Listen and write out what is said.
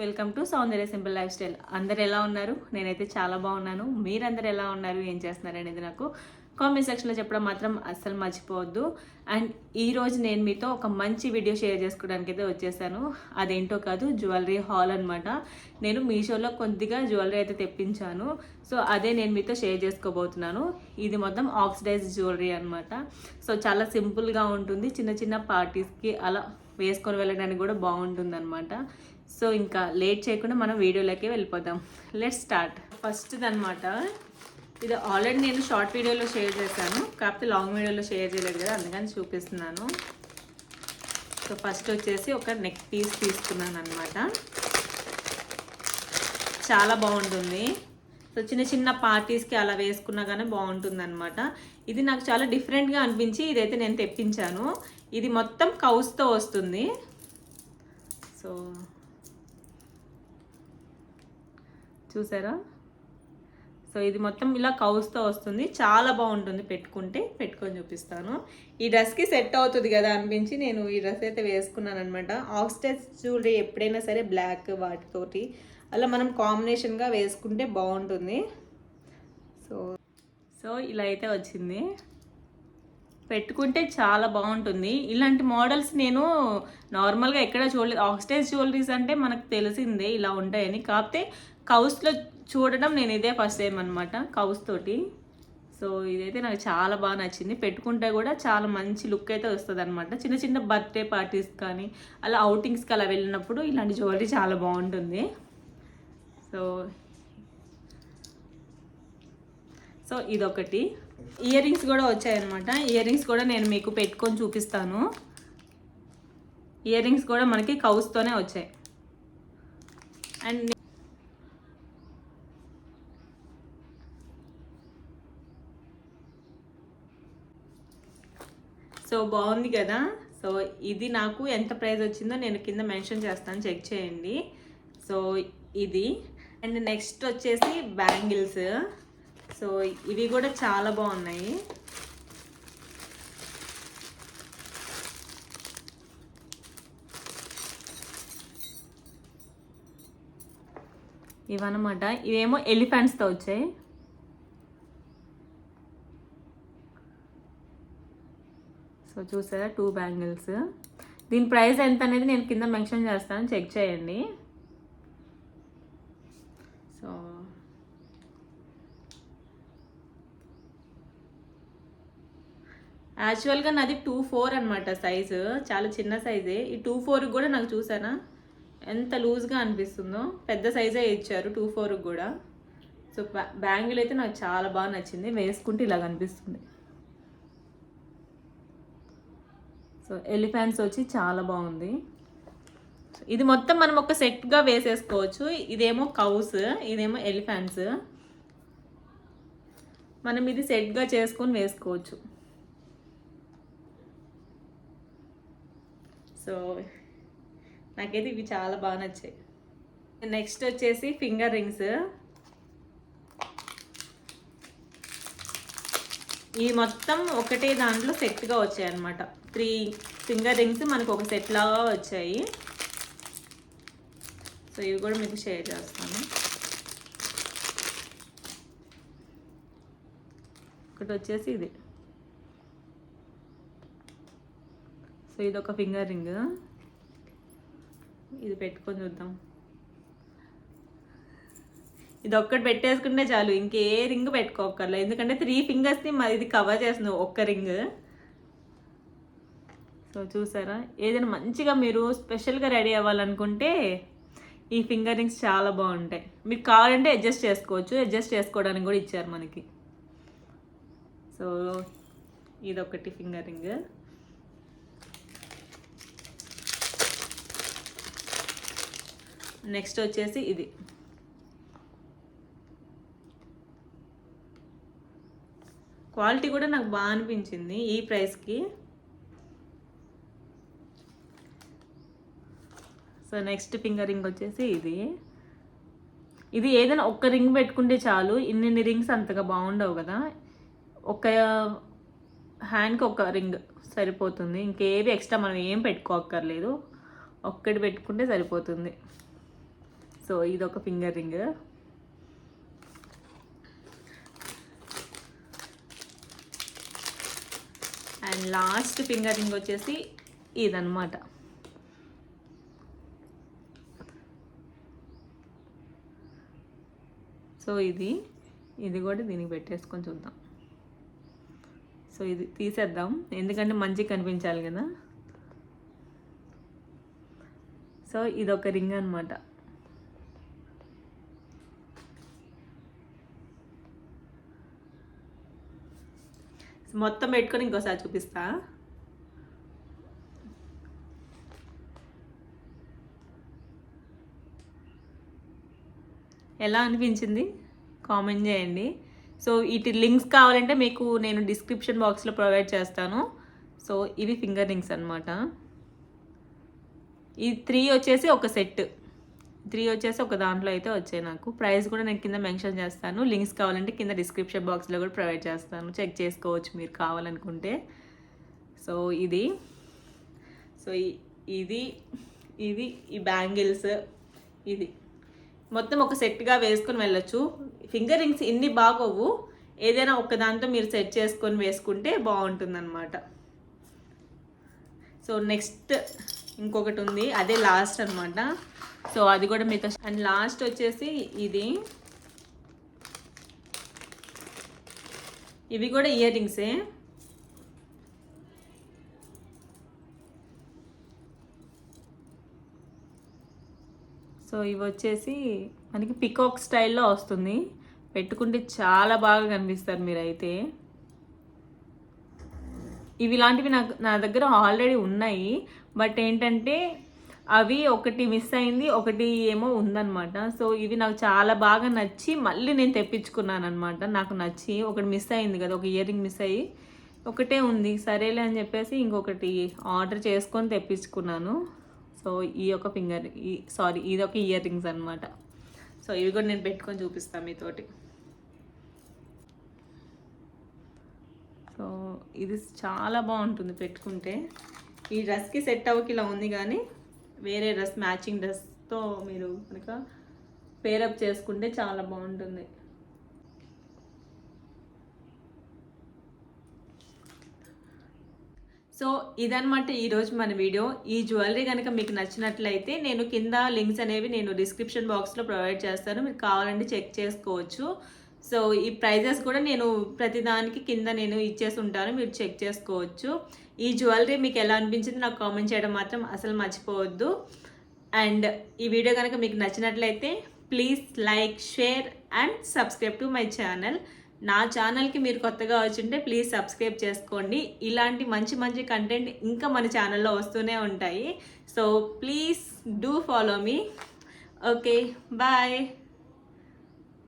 Welcome to Soundarya simple life style. అందరు ఎలా ఉన్నారు? నేనైతే చాలా బాగున్నాను. మీరందరు ఎలా ఉన్నారు, ఏం చేస్తున్నారు అనేది నాకు కామెంట్ సెక్షన్లో చెప్పడం మాత్రం అస్సలు మర్చిపోవద్దు. అండ్ ఈరోజు నేను మీతో ఒక మంచి వీడియో షేర్ చేసుకోవడానికి అయితే వచ్చేసాను. అదేంటో కాదు, జ్యువెలరీ హాల్ అనమాట. నేను మీషోలో కొద్దిగా జ్యువెలరీ అయితే తెప్పించాను. సో అదే నేను మీతో షేర్ చేసుకోబోతున్నాను. ఇది మొత్తం ఆక్సిడైజ్ జ్యువెలరీ అనమాట. సో చాలా సింపుల్గా ఉంటుంది, చిన్న చిన్న పార్టీస్కి అలా వేసుకొని వెళ్ళడానికి కూడా బాగుంటుంది అనమాట. సో ఇంకా లేట్ చేయకుండా మనం వీడియోలోకి వెళ్ళిపోదాం. Let's start. ఫస్ట్ది అనమాట, ఇది ఆల్రెడీ నేను షార్ట్ వీడియోలో షేర్ చేశాను, కాకపోతే లాంగ్ వీడియోలో షేర్ చేయలేదు కదా, అందుకని చూపిస్తున్నాను. సో ఫస్ట్ వచ్చేసి ఒక నెక్ పీస్ తీసుకున్నాను అనమాట. చాలా బాగుంటుంది. సో చిన్న చిన్న పార్టీస్కి అలా వేసుకున్నా కానీ బాగుంటుంది అనమాట. ఇది నాకు చాలా డిఫరెంట్గా అనిపించి ఇదైతే నేను తెప్పించాను. ఇది మొత్తం కౌస్తో వస్తుంది. సో చూసారా? సో ఇది మొత్తం ఇలా కౌస్తో వస్తుంది, చాలా బాగుంటుంది. పెట్టుకొని చూపిస్తాను. ఈ డ్రెస్కి సెట్ అవుతుంది కదా అనిపించి నేను ఈ డ్రెస్ అయితే వేసుకున్నాను అనమాట. ఆక్సిడైజ్ జ్యువెలరీ ఎప్పుడైనా సరే బ్లాక్ వాటితోటి అలా మనం కాంబినేషన్గా వేసుకుంటే బాగుంటుంది. సో ఇలా అయితే వచ్చింది. పెట్టుకుంటే చాలా బాగుంటుంది. ఇలాంటి మోడల్స్ నేను నార్మల్గా ఎక్కడ చూడలేదు. ఆక్సిడైజ్ జ్యువెలరీస్ అంటే మనకు తెలిసిందే ఇలా ఉంటాయని, కాకపోతే కౌస్లో చూడడం నేను ఇదే ఫస్ట్ టైం అనమాట, కౌస్ తోటి. సో ఇదైతే నాకు చాలా బాగా నచ్చింది. పెట్టుకుంటే కూడా చాలా మంచి లుక్ అయితే వస్తుంది అనమాట. చిన్న చిన్న బర్త్డే పార్టీస్ కానీ అలా అవుటింగ్స్కి అలా వెళ్ళినప్పుడు ఇలాంటి జ్యువెలరీ చాలా బాగుంటుంది. సో ఇదొకటి. ఇయర్ రింగ్స్ కూడా వచ్చాయన్నమాట. ఇయర్ రింగ్స్ కూడా నేను మీకు పెట్టుకొని చూపిస్తాను. ఇయర్ రింగ్స్ కూడా మనకి కౌస్తోనే వచ్చాయి. అండ్ సో బాగుంది కదా. సో ఇది నాకు ఎంత ప్రైస్ వచ్చిందో నేను కింద మెన్షన్ చేస్తాను, చెక్ చేయండి. సో ఇది. అండ్ నెక్స్ట్ వచ్చేసి బ్యాంగిల్స్. సో ఇవి కూడా చాలా బాగున్నాయి. ఇవన్నమాట. ఇవేమో ఎలిఫెంట్స్తో వచ్చాయి. సో చూసారా, 2 బ్యాంగిల్స్. దీని ప్రైస్ ఎంత అనేది నేను కింద మెన్షన్ చేస్తాను, చెక్ చేయండి. సో యాక్చువల్గా నాది 2/4 అనమాట సైజు, చాలా చిన్న సైజే. ఈ 2/4 కూడా నాకు చూసానా ఎంత లూజ్గా అనిపిస్తుందో. పెద్ద సైజే ఇచ్చారు 2/4 కూడా. సో బ్యాంగిల్ అయితే నాకు చాలా బాగా నచ్చింది, వేసుకుంటే ఇలా కనిపిస్తుంది. సో ఎలిఫెంట్స్ వచ్చి చాలా బాగుంది. ఇది మొత్తం మనం ఒక సెట్గా వేసేసుకోవచ్చు. ఇదేమో కౌస్, ఇదేమో ఎలిఫెంట్స్. మనం ఇది సెట్గా చేసుకొని వేసుకోవచ్చు. సో నాకైతే ఇవి చాలా బాగా నచ్చాయి. నెక్స్ట్ వచ్చేసి ఫింగర్ రింగ్స్. ఈ మొత్తం ఒకటే దాంట్లో సెట్గా వచ్చాయి అన్నమాట. 3 ఫింగర్ రింగ్స్ మనకు ఒక సెట్ లాగా వచ్చాయి. సో ఇవి కూడా మీకు షేర్ చేస్తాను. ఒకటి వచ్చేసి ఇది. సో ఇది ఒక ఫింగర్ రింగ్. ఇది పెట్టుకొని చూద్దాం. ఇది ఒక్కటి పెట్టేసుకుంటే చాలు, ఇంకే రింగ్ పెట్టుకోకర్లేదు. ఎందుకంటే 3 ఫింగర్స్ని మరి ఇది కవర్ చేస్తుంది ఒక్క రింగ్. సో చూసారా, ఏదైనా మంచిగా మీరు స్పెషల్గా రెడీ అవ్వాలనుకుంటే ఈ ఫింగర్ రింగ్స్ చాలా బాగుంటాయి. మీకు కావాలంటే అడ్జస్ట్ చేసుకోవచ్చు, అడ్జస్ట్ చేసుకోవడానికి కూడా ఇచ్చారు మనకి. సో ఇదొకటి ఫింగర్ రింగ్. నెక్స్ట్ వచ్చేసి ఇది. క్వాలిటీ కూడా నాకు బాగా అనిపించింది ఈ ప్రైస్కి. సో నెక్స్ట్ ఫింగర్ రింగ్ వచ్చేసి ఇది. ఇది ఏదైనా ఒక్క రింగ్ పెట్టుకుంటే చాలు, ఇన్ని రింగ్స్ అంతగా బాగుండవు కదా. ఒక హ్యాండ్కి ఒక రింగ్ సరిపోతుంది, ఇంకేవి ఎక్స్ట్రా మనం ఏం పెట్టుకోక్కర్లేదు. ఒక్కటి పెట్టుకుంటే సరిపోతుంది. సో ఇదొక finger ring. And last finger ring వచ్చేసి ఇదన్నమాట. సో ఇది కూడా దీనికి పెట్టేసుకొని చూద్దాం. సో ఇది తీసేద్దాం, ఎందుకంటే మంచిగా కనిపించాలి కదా. సో ఇదొక రింగ్ అనమాట. మొత్తం పెట్టుకొని ఇంకోసారి చూపిస్తా. ఎలా అనిపించింది కామెంట్ చేయండి. సో వీటి లింక్స్ కావాలంటే మీకు నేను డిస్క్రిప్షన్ బాక్స్లో ప్రొవైడ్ చేస్తాను. సో ఇవి ఫింగర్ రింగ్స్ అనమాట. ఈ 3 వచ్చేసి ఒక సెట్, 3 వచ్చేసి ఒక దాంట్లో అయితే వచ్చాయి నాకు. ప్రైస్ కూడా నేను కింద మెన్షన్ చేస్తాను. లింక్స్ కావాలంటే కింద డిస్క్రిప్షన్ బాక్స్లో కూడా ప్రొవైడ్ చేస్తాను, చెక్ చేసుకోవచ్చు మీరు కావాలనుకుంటే. సో ఇది ఈ బ్యాంగిల్స్ ఇది మొత్తం ఒక సెట్గా వేసుకొని వెళ్ళొచ్చు. ఫింగర్ రింగ్స్ ఇన్ని బాగోవు, ఏదైనా ఒక దాంతో మీరు సెట్ చేసుకొని వేసుకుంటే బాగుంటుందన్నమాట. సో నెక్స్ట్ ఇంకొకటి ఉంది, అదే లాస్ట్ అనమాట. సో అది కూడా మీతో. అండ్ లాస్ట్ వచ్చేసి ఇవి కూడా ఇయర్ రింగ్సే. సో ఇవి వచ్చేసి మనకి పికాక్ స్టైల్లో వస్తుంది, పెట్టుకుంటే చాలా బాగా కనిపిస్తారు మీరైతే. ఇవి ఇలాంటివి నా దగ్గర ఆల్రెడీ ఉన్నాయి, బట్ ఏంటంటే అవి ఒకటి మిస్ అయింది, ఒకటి ఏమో ఉందన్నమాట. సో ఇవి నాకు చాలా బాగా నచ్చి మళ్ళీ నేను తెప్పించుకున్నాను అనమాట. నాకు నచ్చి ఒకటి మిస్ అయింది కదా, ఒక ఇయర్ రింగ్ మిస్ అయ్యి ఒకటే ఉంది, సరేలే అని చెప్పేసి ఇంకొకటి ఆర్డర్ చేసుకొని తెప్పించుకున్నాను. సో ఈ యొక్క ఇది ఒక ఇయర్ రింగ్స్ అనమాట. సో ఇవి కూడా నేను పెట్టుకొని చూపిస్తాను మీతోటి. సో ఇది చాలా బాగుంటుంది పెట్టుకుంటే. ఈ డ్రెస్కి సెట్ అవ్వకి ఇలా ఉంది, కానీ వేరే డ్రెస్ మ్యాచింగ్ డ్రెస్తో మీరు కనుక పేరప్ చేసుకుంటే చాలా బాగుంటుంది. సో ఇదనమాట ఈరోజు మన వీడియో. ఈ జ్యువెలరీ కనుక మీకు నచ్చినట్లయితే నేను కింద లింక్స్ అనేవి నేను డిస్క్రిప్షన్ బాక్స్లో ప్రొవైడ్ చేస్తాను, మీరు కావాలంటే చెక్ చేసుకోవచ్చు. సో ఈ ప్రైజెస్ కూడా నేను ప్రతిదానికి కింద నేను ఇచ్చేసి ఉంటాను, మీరు చెక్ చేసుకోవచ్చు. ఈ జ్యువెలరీ మీకు ఎలా అనిపించింది నాకు కామెంట్ చేయడం మాత్రం అసలు మర్చిపోవద్దు. అండ్ ఈ వీడియో కనుక మీకు నచ్చినట్లయితే please like, share and subscribe to my channel. నా ఛానల్కి మీరు కొత్తగా వచ్చుంటే ప్లీజ్ సబ్స్క్రైబ్ చేసుకోండి. ఇలాంటి మంచి కంటెంట్ ఇంకా మన ఛానల్లో వస్తూనే ఉంటాయి. So please do follow me. Okay, bye.